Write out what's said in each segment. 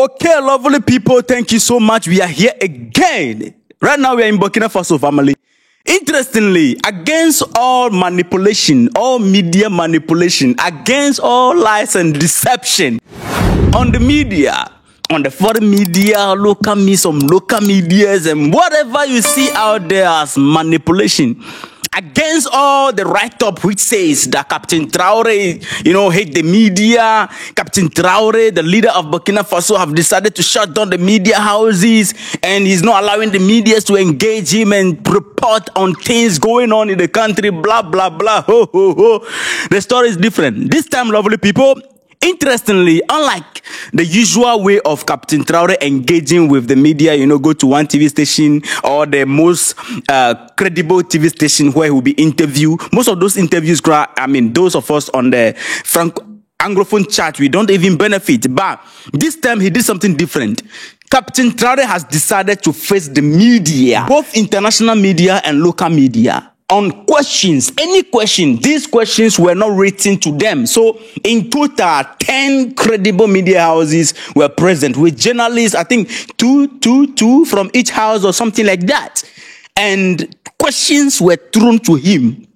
Okay, lovely people, thank you so much. We are here again. Right now, we are in Burkina Faso, family. Interestingly, against all manipulation, all media manipulation, against all lies and deception on the media, on the foreign media, local media, some local medias, and whatever you see out there as manipulation, against all the write-up which says that Captain Traoré, hate the media. Captain Traoré, the leader of Burkina Faso, have decided to shut down the media houses, and he's not allowing the media to engage him and report on things going on in the country, blah, blah, blah, ho, ho, ho. The story is different. This time, lovely people, interestingly, unlike the usual way of Captain Traoré engaging with the media, go to one TV station or the most credible TV station where he will be interviewed. Most of those interviews, those of us on the Anglophone chat, we don't even benefit. But this time he did something different. Captain Traoré has decided to face the media, both international media and local media, on questions, any question. These questions were not written to them. So in total, 10 credible media houses were present with journalists, I think two from each house or something like that. And questions were thrown to him.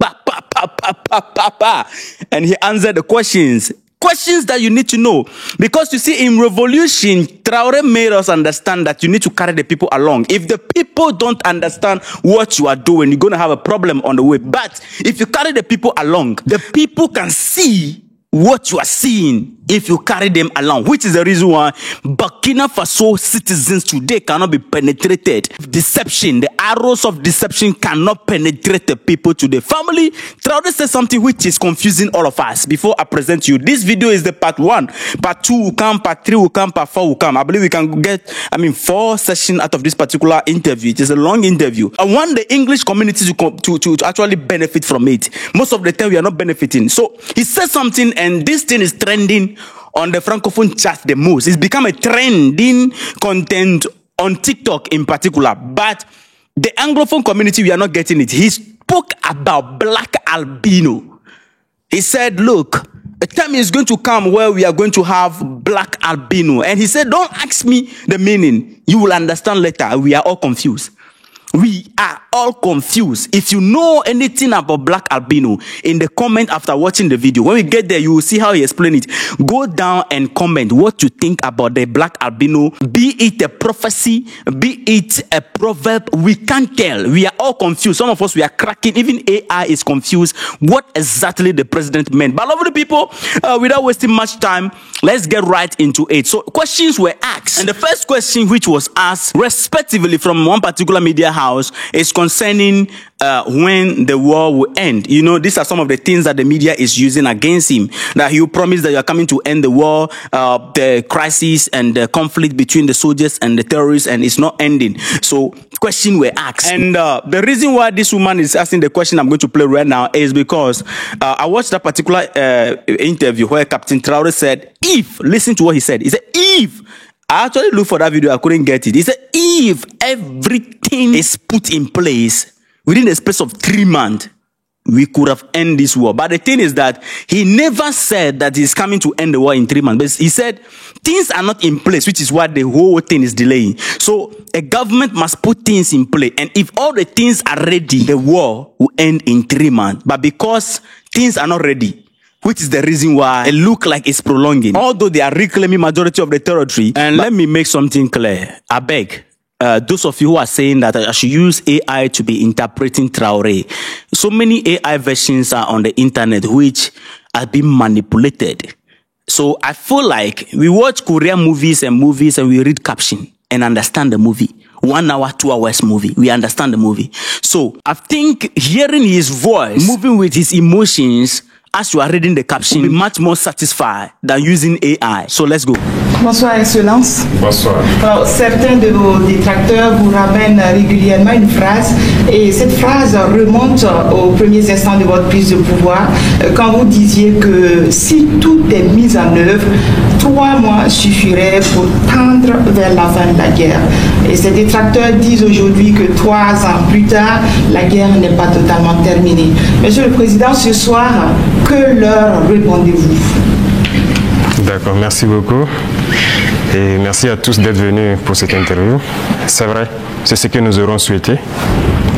And he answered the questions. Questions that you need to know. Because you see, in revolution, Traoré made us understand that you need to carry the people along. If the people don't understand what you are doing, you're going to have a problem on the way. But if you carry the people along, the people can see what you are seeing if you carry them along, which is the reason why Burkina Faso citizens today cannot be penetrated. Deception, the arrows of deception cannot penetrate the people today. Family, Traoré said something which is confusing all of us. Before I present you, this video is the part 1. Part 2 will come, part 3 will come, part 4 will come. I believe we can get, 4 sessions out of this particular interview. It is a long interview. I want the English community to actually benefit from it. Most of the time, we are not benefiting. So he said something, and this thing is trending on the Francophone chat the most. It's become a trending content on TikTok in particular. But the Anglophone community, we are not getting it. He spoke about black albino. He said, look, a time is going to come where we are going to have black albino. And he said, don't ask me the meaning. You will understand later. We are all confused. We are all confused. If you know anything about black albino, in the comment after watching the video, when we get there, you will see how he explained it. Go down and comment what you think about the black albino. Be it a prophecy, be it a proverb, we can't tell. We are all confused. Some of us, we are cracking. Even AI is confused what exactly the president meant. But lovely people, without wasting much time, let's get right into it. So questions were asked. And the first question which was asked, respectively from one particular media house, is concerning when the war will end. These are some of the things that the media is using against him. That you promise that you are coming to end the war, the crisis and the conflict between the soldiers and the terrorists, and it's not ending. So questions were asked. And the reason why this woman is asking the question I'm going to play right now is because I watched that particular interview where Captain Traoré said, listen to what he said. He said, I actually looked for that video, I couldn't get it. He said, if everything is put in place within the space of 3 months, we could have ended this war. But the thing is that he never said that he's coming to end the war in 3 months. But he said things are not in place, which is why the whole thing is delaying. So a government must put things in place. And if all the things are ready, the war will end in 3 months. But because things are not ready, which is the reason why it looks like it's prolonging, although they are reclaiming majority of the territory. And let me make something clear. I beg, those of you who are saying that I should use AI to be interpreting Traoré. So many AI versions are on the internet which are being manipulated. So I feel like we watch Korean movies and we read caption and understand the movie. 1 hour, 2 hours movie. We understand the movie. So I think hearing his voice, moving with his emotions, as you are reading the caption, will be much more satisfied than using AI. So let's go. Bonsoir, Excellence. Bonsoir. Alors, certains de vos détracteurs vous ramènent régulièrement une phrase, et cette phrase remonte aux premiers instants de votre prise de pouvoir, quand vous disiez que si tout est mis en œuvre, 3 mois suffiraient pour tendre vers la fin de la guerre. Et ces détracteurs disent aujourd'hui que 3 ans plus tard, la guerre n'est pas totalement terminée. Monsieur le Président, ce soir, que leur répondez-vous? D'accord, merci beaucoup. Et merci à tous d'être venus pour cette interview. C'est vrai, c'est ce que nous aurons souhaité,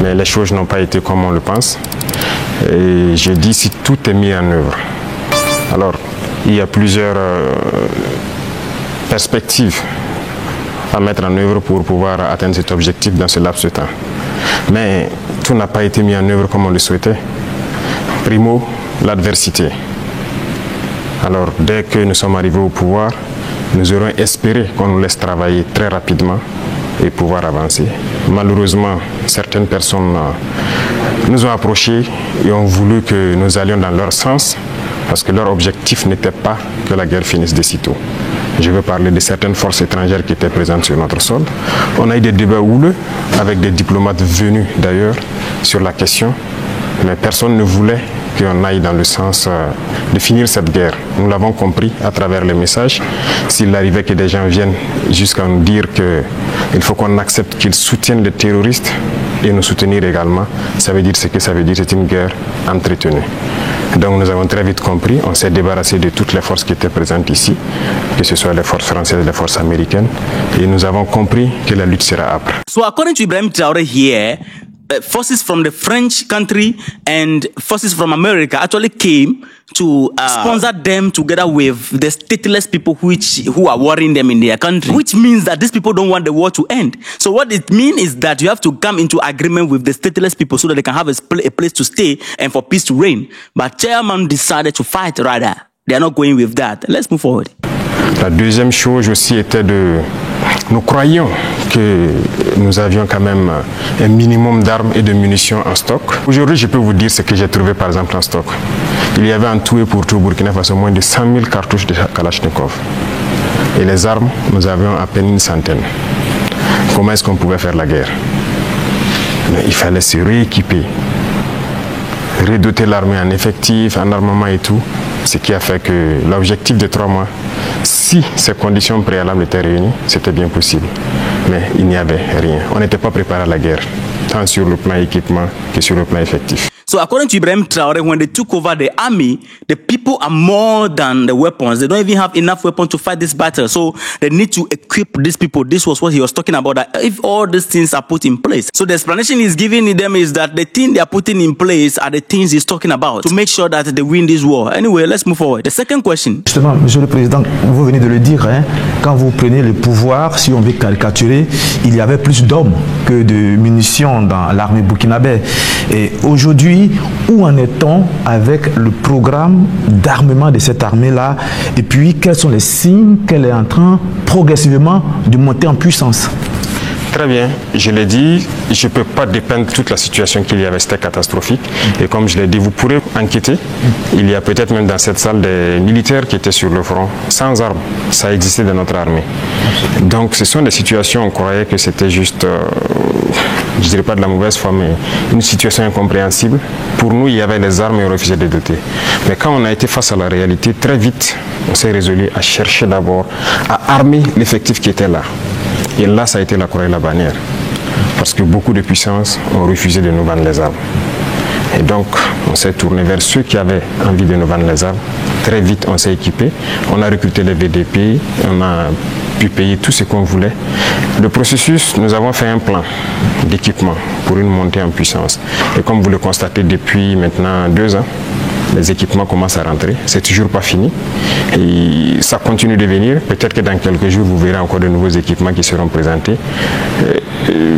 mais les choses n'ont pas été comme on le pense. Et je dis si tout est mis en œuvre. Alors, il y a plusieurs perspectives à mettre en œuvre pour pouvoir atteindre cet objectif dans ce laps de temps. Mais tout n'a pas été mis en œuvre comme on le souhaitait. Primo, l'adversité. Alors, dès que nous sommes arrivés au pouvoir, nous aurons espéré qu'on nous laisse travailler très rapidement et pouvoir avancer. Malheureusement, certaines personnes nous ont approchés et ont voulu que nous allions dans leur sens parce que leur objectif n'était pas que la guerre finisse de sitôt. Je veux parler de certaines forces étrangères qui étaient présentes sur notre sol. On a eu des débats houleux avec des diplomates venus d'ailleurs sur la question, mais personne ne voulait qu'on aille dans le sens de finir cette guerre. Nous l'avons compris à travers les messages. S'il arrivait que des gens viennent jusqu'à nous dire qu'il faut qu'on accepte qu'ils soutiennent les terroristes et nous soutenir également, ça veut dire ce que ça veut dire, c'est une guerre entretenue. Donc nous avons très vite compris, on s'est débarrassé de toutes les forces qui étaient présentes ici, que ce soit les forces françaises, les forces américaines, et nous avons compris que la lutte sera âpre. So according to Ibrahim Traoré here, forces from the French country and forces from America actually came to sponsor them together with the stateless people who are warring them in their country, which means that these people don't want the war to end. So what it means is that you have to come into agreement with the stateless people so that they can have a place to stay and for peace to reign. But Chairman decided to fight rather. They are not going with that. Let's move forward. La deuxième chose aussi était nous croyions que nous avions quand même un minimum d'armes et de munitions en stock. Aujourd'hui, je peux vous dire ce que j'ai trouvé par exemple en stock. Il y avait en tout et pour tout au Burkina Faso moins de 100 000 cartouches de Kalachnikov. Et les armes, nous avions à peine une centaine. Comment est-ce qu'on pouvait faire la guerre? Mais il fallait se rééquiper, redoter l'armée en effectif, en armement et tout. Ce qui a fait que l'objectif de 3 mois, si ces conditions préalables étaient réunies, c'était bien possible. Mais il n'y avait rien. On n'était pas préparé à la guerre, tant sur le plan équipement que sur le plan effectif. So according to Ibrahim Traoré, when they took over the army, the people are more than the weapons. They don't even have enough weapons to fight this battle. So they need to equip these people. This was what he was talking about, that if all these things are put in place. So the explanation he's giving them is that the thing they are putting in place are the things he's talking about to make sure that they win this war. Anyway, let's move forward. The second question. Justement, Monsieur le Président, vous venez de le dire, hein, quand vous prenez le pouvoir, si on veut caricaturer, il y avait plus d'hommes que de munitions dans l'armée burkinabé. Et aujourd'hui, où en est-on avec le programme d'armement de cette armée-là? Et puis, quels sont les signes qu'elle est en train progressivement de monter en puissance? Très bien, je l'ai dit, je ne peux pas dépeindre toute la situation qu'il y avait, c'était catastrophique. Et comme je l'ai dit, vous pourrez enquêter. Il y a peut-être même dans cette salle des militaires qui étaient sur le front, sans armes. Ça existait dans notre armée. Donc ce sont des situations, on croyait que c'était juste, je ne dirais pas de la mauvaise foi, mais une situation incompréhensible. Pour nous, il y avait les armes et on refusait de les doter. Mais quand on a été face à la réalité, très vite, on s'est résolu à chercher d'abord à armer l'effectif qui était là. Et là, ça a été la croix et la bannière. Parce que beaucoup de puissances ont refusé de nous vendre les armes. Et donc, on s'est tourné vers ceux qui avaient envie de nous vendre les armes. Très vite, on s'est équipé. On a recruté les VDP. On a pu payer tout ce qu'on voulait. Le processus, nous avons fait un plan d'équipement pour une montée en puissance. Et comme vous le constatez depuis maintenant 2 ans, les équipements commencent à rentrer. C'est toujours pas fini. Et ça continue de venir. Peut-être que dans quelques jours, vous verrez encore de nouveaux équipements qui seront présentés,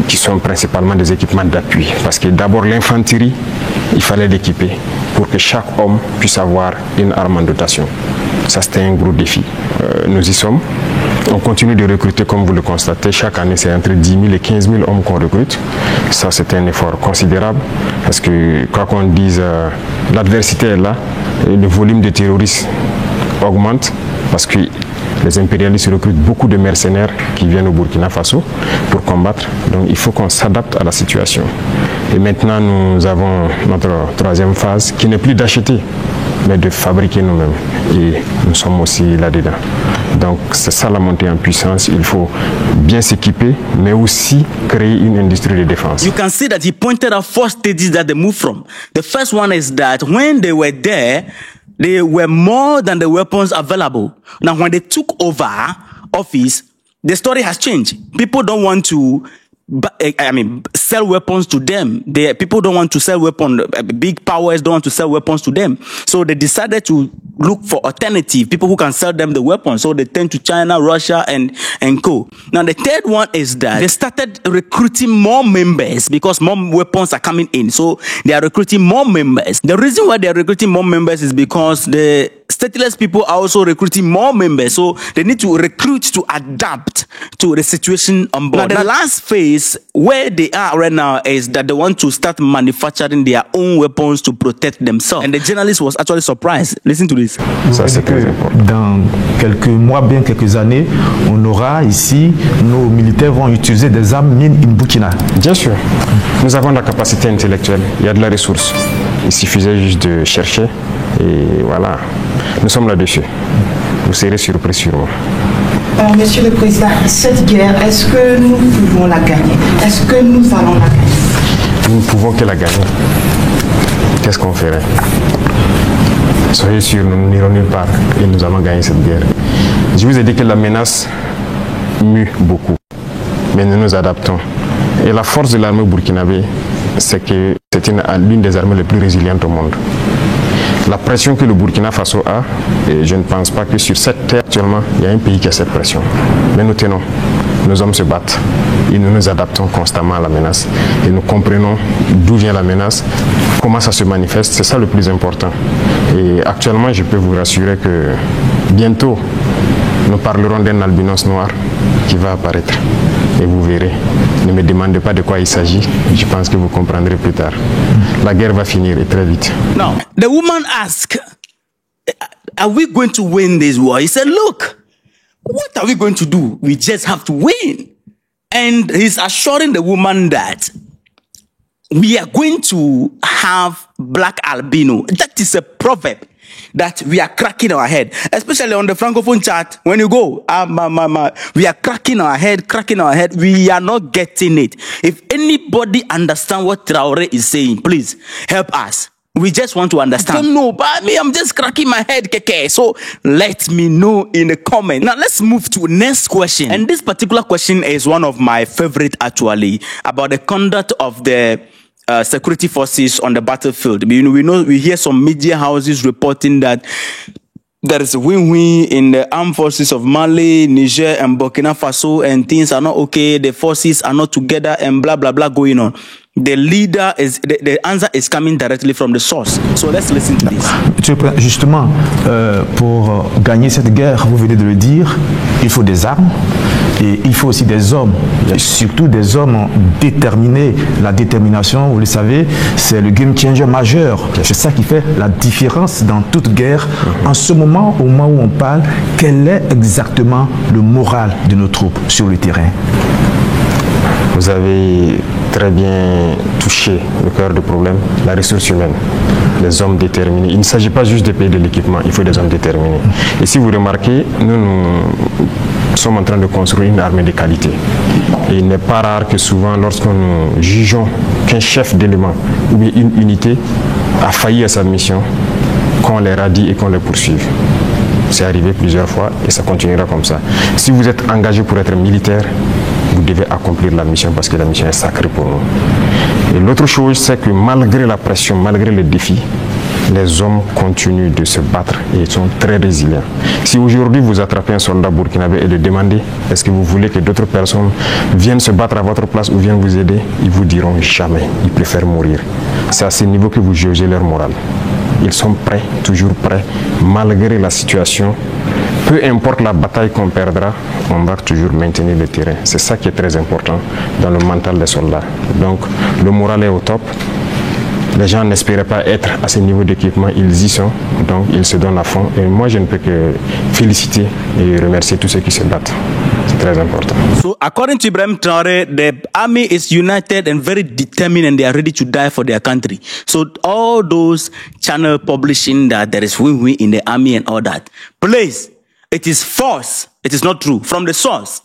qui sont principalement des équipements d'appui. Parce que d'abord, l'infanterie, il fallait l'équiper pour que chaque homme puisse avoir une arme en dotation. Ça, c'était un gros défi. Nous y sommes. On continue de recruter, comme vous le constatez. Chaque année, c'est entre 10 000 et 15 000 hommes qu'on recrute. Ça, c'est un effort considérable. Parce que, quoi qu'on dise, l'adversité est là. Et le volume de terroristes augmente. Parce que les impérialistes recrutent beaucoup de mercenaires qui viennent au Burkina Faso pour combattre. Donc, il faut qu'on s'adapte à la situation. Et maintenant, nous avons notre 3e phase qui n'est plus d'acheter, mais de fabriquer nous-mêmes. Et nous sommes aussi là-dedans. Donc c'est ça la montée en puissance. Il faut bien s'équiper, mais aussi créer une industrie de défense. You can see that he pointed out 4 stages that they moved from. The first one is that when they were there, they were more than the weapons available. Now when they took over office, the story has changed. People don't want to sell weapons to them. People don't want to sell weapons. Big powers don't want to sell weapons to them. So they decided to look for alternative people who can sell them the weapons. So they turned to China, Russia, and co. Now the third one is that they started recruiting more members because more weapons are coming in. So they are recruiting more members. The reason why they are recruiting more members is because the stateless people are also recruiting more members. So they need to recruit to adapt to the situation on board. Now the last phase where they are right now is that they want to start manufacturing their own weapons to protect themselves. And the journalist was actually surprised. Listen to this. Ça, c'est que dans quelques mois, bien quelques années, on aura ici, nos militaires vont utiliser des armes mines in Burkina. Bien sûr. Nous avons la capacité intellectuelle. Il y a de la ressource. Il suffisait juste de chercher. Et voilà. Nous sommes là-dessus. Vous serez surpris sûrement. Alors, Monsieur le Président, cette guerre, est-ce que nous pouvons la gagner? Est-ce que nous allons la gagner? Nous ne pouvons que la gagner. Qu'est-ce qu'on ferait? Soyez sûrs, nous n'irons nulle part et nous allons gagner cette guerre. Je vous ai dit que la menace mue beaucoup, mais nous nous adaptons. Et la force de l'armée burkinabé, c'est que c'est l'une des armées les plus résilientes au monde. La pression que le Burkina Faso a, et je ne pense pas que sur cette terre actuellement, il y a un pays qui a cette pression. Mais nous tenons, nos hommes se battent et nous nous adaptons constamment à la menace. Et nous comprenons d'où vient la menace, comment ça se manifeste, c'est ça le plus important. Et actuellement, je peux vous rassurer que bientôt, nous parlerons d'un albinos noir qui va apparaître. Et vous verrez. Ne me demandez pas de quoi il s'agit. Je pense que vous comprendrez plus tard. La guerre va finir et très vite. Now, the woman asked, are we going to win this war? He said, look, what are we going to do? We just have to win. And he's assuring the woman that we are going to have black albino. That is a proverb that we are cracking our head, especially on the Francophone chat. When you go, we are cracking our head. We are not getting it. If anybody understand what Traore is saying, please help us. We just want to understand. I don't know, but I'm just cracking my head, Keke. So let me know in the comment. Now let's move to next question. And this particular question is one of my favorite actually, about the conduct of the security forces on the battlefield. We hear some media houses reporting that there is a win-win in the armed forces of Mali, Niger, and Burkina Faso, and things are not okay. The forces are not together, and blah blah blah going on. The leader is the answer is coming directly from the source. So let's listen to this. Monsieur le Président, justement, pour gagner cette guerre, vous venez de le dire, il faut des armes. Et il faut aussi des hommes, surtout des hommes déterminés. La détermination, vous le savez, c'est le game changer majeur. C'est ça qui fait la différence dans toute guerre. En ce moment, au moment où on parle, quel est exactement le moral de nos troupes sur le terrain? Vous avez très bien touché le cœur du problème, la ressource humaine, les hommes déterminés. Il ne s'agit pas juste de payer de l'équipement, il faut des hommes déterminés. Et si vous remarquez, nous sommes en train de construire une armée de qualité. Et il n'est pas rare que souvent, lorsque nous jugeons qu'un chef d'élément ou bien une unité a failli à sa mission, qu'on les radie et qu'on les poursuive. C'est arrivé plusieurs fois et ça continuera comme ça. Si vous êtes engagé pour être militaire, vous devez accomplir la mission parce que la mission est sacrée pour nous. Et l'autre chose, c'est que malgré la pression, malgré les défis, les hommes continuent de se battre et ils sont très résilients. Si aujourd'hui vous attrapez un soldat burkinabé et le demandez, est-ce que vous voulez que d'autres personnes viennent se battre à votre place ou viennent vous aider, ils vous diront jamais, ils préfèrent mourir. C'est à ce niveau que vous jugez leur morale. Ils sont prêts, toujours prêts, malgré la situation. Peu importe la bataille qu'on perdra, on va toujours maintenir le terrain. C'est ça qui est très important dans le mental des soldats. Donc, le moral est au top. Les gens n'espéraient pas être à ce niveau d'équipement, ils y sont, donc ils se donnent à fond. Et moi, je ne peux que féliciter et remercier tous ceux qui se battent. C'est très important. So, according to Ibrahim Traore, the army is united and very determined and they are ready to die for their country. So, all those channel publishing that there is win-win in the army and all that, please, it is false. It is not true. From the source,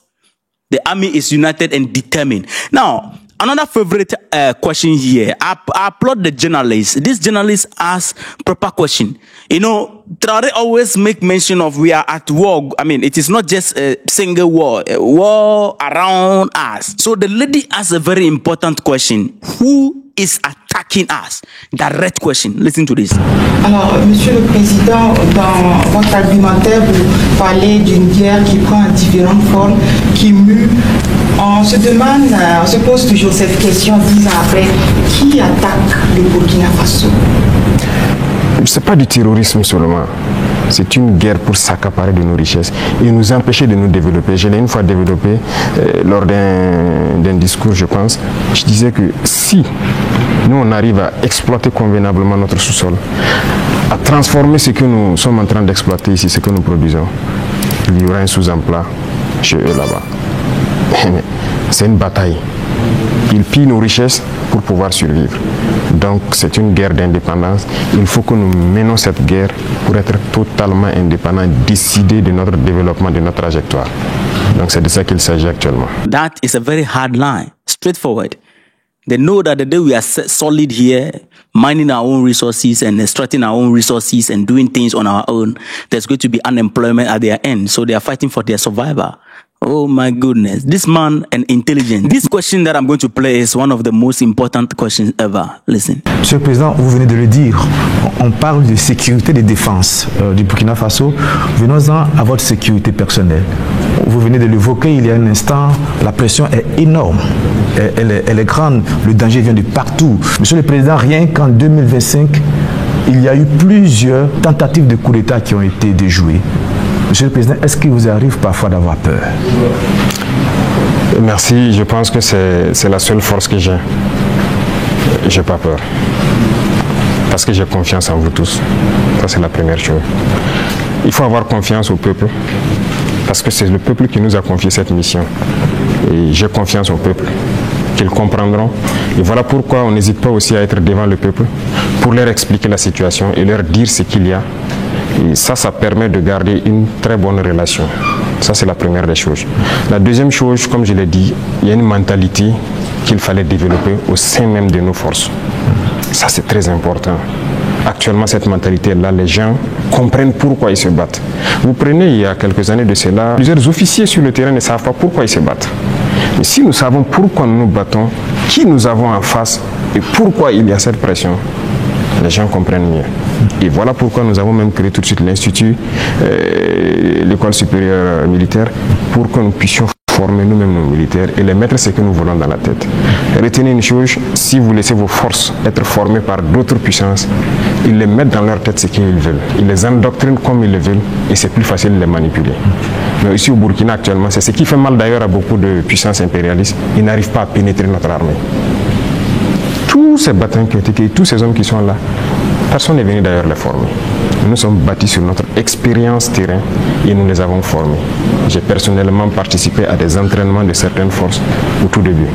the army is united and determined. Now, Another favorite question here. I applaud the journalists. This journalist asks proper question. You know, Traoré always make mention of we are at war. I mean, it is not just a single war, a war around us. So the lady asks a very important question. Who is attacking us? Direct question. Listen to this. Alors, Monsieur le Président, dans votre argumentaire, vous parlez d'une guerre qui prend différentes formes, qui mue. On se demande, on se pose toujours cette question 10 ans après, qui attaque le Burkina Faso? Ce n'est pas du terrorisme seulement. C'est une guerre pour s'accaparer de nos richesses et nous empêcher de nous développer. Je l'ai une fois développé lors d'un discours, je pense. Je disais que si nous, on arrive à exploiter convenablement notre sous-sol, à transformer ce que nous sommes en train d'exploiter ici, ce que nous produisons, il y aura un sous-emploi chez eux là-bas. C'est une bataille. Ils pillent nos richesses pour pouvoir survivre. Donc c'est une guerre d'indépendance. Il faut que nous menons cette guerre pour être totalement indépendants, décider de notre développement, de notre trajectoire. Donc c'est de ça qu'il s'agit actuellement. That is a very hard line, straightforward. They know that the day we are solid here, mining our own resources and extracting our own resources and doing things on our own, there's going to be unemployment at their end. So they are fighting for their survival. Oh my goodness, this man and intelligence. This question that I'm going to play is one of the most important questions ever. Listen. Monsieur le Président, vous venez de le dire, on parle de sécurité et de défense du Burkina Faso. Venons-en à votre sécurité personnelle. Vous venez de l'évoquer il y a un instant, la pression est énorme, elle est grande, le danger vient de partout. Monsieur le Président, rien qu'en 2025, il y a eu plusieurs tentatives de coup d'État qui ont été déjouées. Monsieur le Président, est-ce qu'il vous arrive parfois d'avoir peur? Merci, je pense que c'est la seule force que j'ai. Je n'ai pas peur. Parce que j'ai confiance en vous tous. Ça, c'est la première chose. Il faut avoir confiance au peuple. Parce que c'est le peuple qui nous a confié cette mission. Et j'ai confiance au peuple, qu'ils comprendront. Et voilà pourquoi on n'hésite pas aussi à être devant le peuple pour leur expliquer la situation et leur dire ce qu'il y a. Et ça permet de garder une très bonne relation. Ça, c'est la première des choses. La deuxième chose, comme je l'ai dit, il y a une mentalité qu'il fallait développer au sein même de nos forces. Ça, c'est très important. Actuellement, cette mentalité-là, les gens comprennent pourquoi ils se battent. Vous prenez, il y a quelques années de cela, plusieurs officiers sur le terrain ne savent pas pourquoi ils se battent. Mais si nous savons pourquoi nous nous battons, qui nous avons en face et pourquoi il y a cette pression, les gens comprennent mieux. Et voilà pourquoi nous avons même créé tout de suite l'Institut, l'école supérieure militaire, pour que nous puissions former nous-mêmes nos militaires et les mettre ce que nous voulons dans la tête. Retenez une chose, si vous laissez vos forces être formées par d'autres puissances, ils les mettent dans leur tête ce qu'ils veulent. Ils les endoctrinent comme ils le veulent et c'est plus facile de les manipuler. Mais ici au Burkina actuellement, c'est ce qui fait mal d'ailleurs à beaucoup de puissances impérialistes, ils n'arrivent pas à pénétrer notre armée. Tous ces bataillons qui ont été créés, tous ces hommes qui sont là, personne n'est venu d'ailleurs les former. Nous sommes bâtis sur notre expérience terrain et nous les avons formés. J'ai personnellement participé à des entraînements de certaines forces au tout début.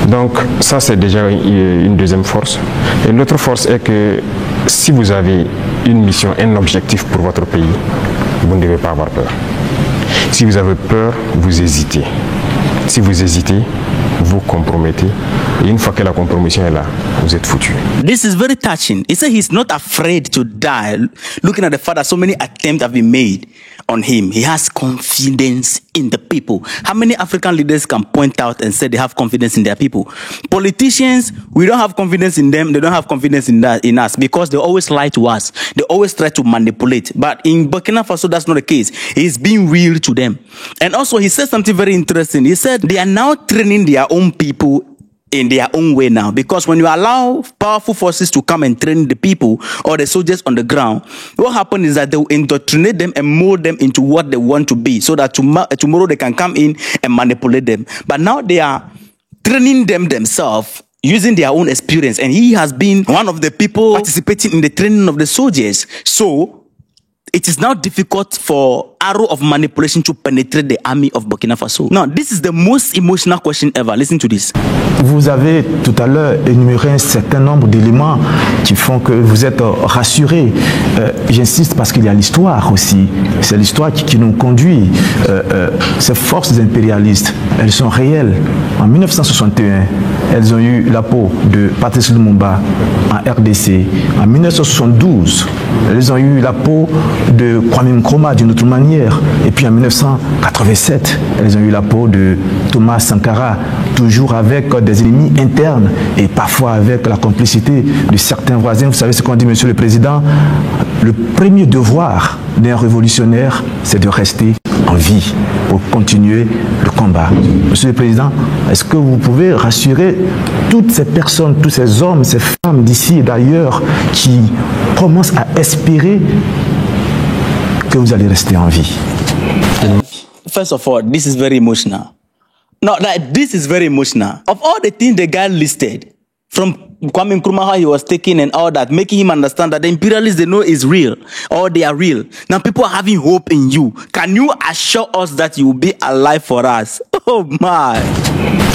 Donc ça c'est déjà une deuxième force. Et l'autre force est que si vous avez une mission, un objectif pour votre pays, vous ne devez pas avoir peur. Si vous avez peur, vous hésitez. Si vous hésitez, vous compromettez. Et une fois que la compromission est là, vous êtes foutu. This is very touching. He said he's not afraid to die. Looking at the fact that so many attempts have been made on him, he has confidence in the people. How many African leaders can point out and say they have confidence in their people? Politicians, we don't have confidence in them. They don't have confidence in us because they always lie to us. They always try to manipulate. But in Burkina Faso, that's not the case. He's being real to them. And also, he said something very interesting. He said they are now training their own people in their own way now, because when you allow powerful forces to come and train the people or the soldiers on the ground, what happens is that they will indoctrinate them and mold them into what they want to be, so that tomorrow they can come in and manipulate them. But now they are training them themselves using their own experience, and he has been one of the people participating in the training of the soldiers. So it is now difficult for arrow of manipulation to penetrate the army of Burkina Faso. Now, this is the most emotional question ever. Listen to this. Vous avez tout à l'heure énuméré un certain nombre d'éléments qui font que vous êtes rassuré. J'insiste parce qu'il y a l'histoire aussi. C'est l'histoire qui nous conduit. Ces forces impérialistes, elles sont réelles. En 1961, elles ont eu la peau de Patrice Lumumba en RDC. En 1972, elles ont eu la peau de Kwame Nkrumah d'une autre manière. Et puis en 1987, elles ont eu la peau de Thomas Sankara, toujours avec des ennemis internes et parfois avec la complicité de certains voisins. Vous savez ce qu'on dit, Monsieur le Président? Le premier devoir d'un révolutionnaire, c'est de rester en vie pour continuer le combat. Monsieur le Président, est-ce que vous pouvez rassurer toutes ces personnes, tous ces hommes, ces femmes d'ici et d'ailleurs qui commencent à espérer que vous allez rester en vie? First of all, this is very emotional. No, like, this is very emotional. Of all the things the guy listed, from Kwame Nkrumah, how he was taken and all that, making him understand that the imperialists, they know is real, or they are real. Now people are having hope in you. Can you assure us that you will be alive for us? Oh my!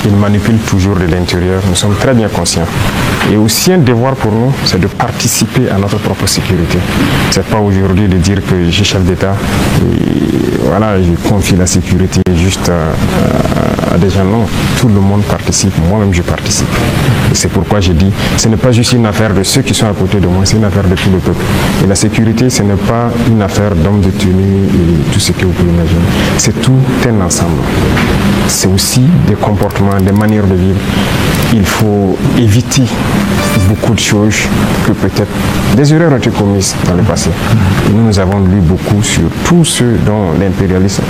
Il manipule toujours de l'intérieur, nous sommes très bien conscients. Et aussi un devoir pour nous, c'est de participer à notre propre sécurité. C'est pas aujourd'hui de dire que je suis chef d'État et voilà, je confie la sécurité juste à des gens. Non, tout le monde participe, moi-même je participe. Et c'est pourquoi je dis, ce n'est pas juste une affaire de ceux qui sont à côté de moi, c'est une affaire de tout le peuple. Et la sécurité, ce n'est pas une affaire d'hommes de tenue et tout ce que vous pouvez imaginer. C'est tout un ensemble. C'est aussi des comportements, des manières de vivre. Il faut éviter beaucoup de choses que peut-être des erreurs ont été commises dans le passé. Et nous avons lu beaucoup sur tous ceux dont l'impérialisme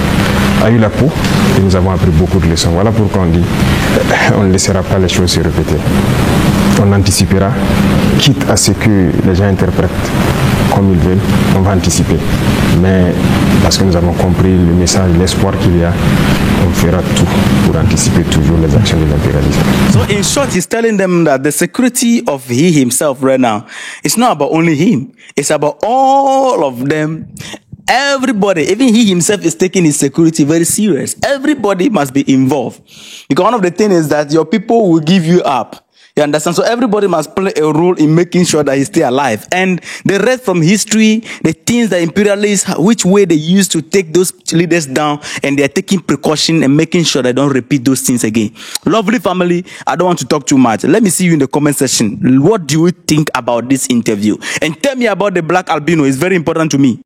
a eu la peau et nous avons appris beaucoup de leçons. Voilà pourquoi on dit on ne laissera pas les choses se répéter. On anticipera, quitte à ce que les gens interprètent comme ils veulent, on va anticiper. Mais parce que nous avons compris le message, l'espoir qu'il y a, on fera tout pour anticiper toujours les actions de l'impérialisme. So in short, he's telling them that the security of he himself right now, it's not about only him. It's about all of them. Everybody, even he himself is taking his security very serious. Everybody must be involved. Because one of the things is that your people will give you up. You understand? So everybody must play a role in making sure that he stay alive. And the rest from history, the things that imperialists, which way they used to take those leaders down, and they're taking precaution and making sure they don't repeat those things again. Lovely family, I don't want to talk too much. Let me see you in the comment section. What do you think about this interview? And tell me about the black albino. It's very important to me.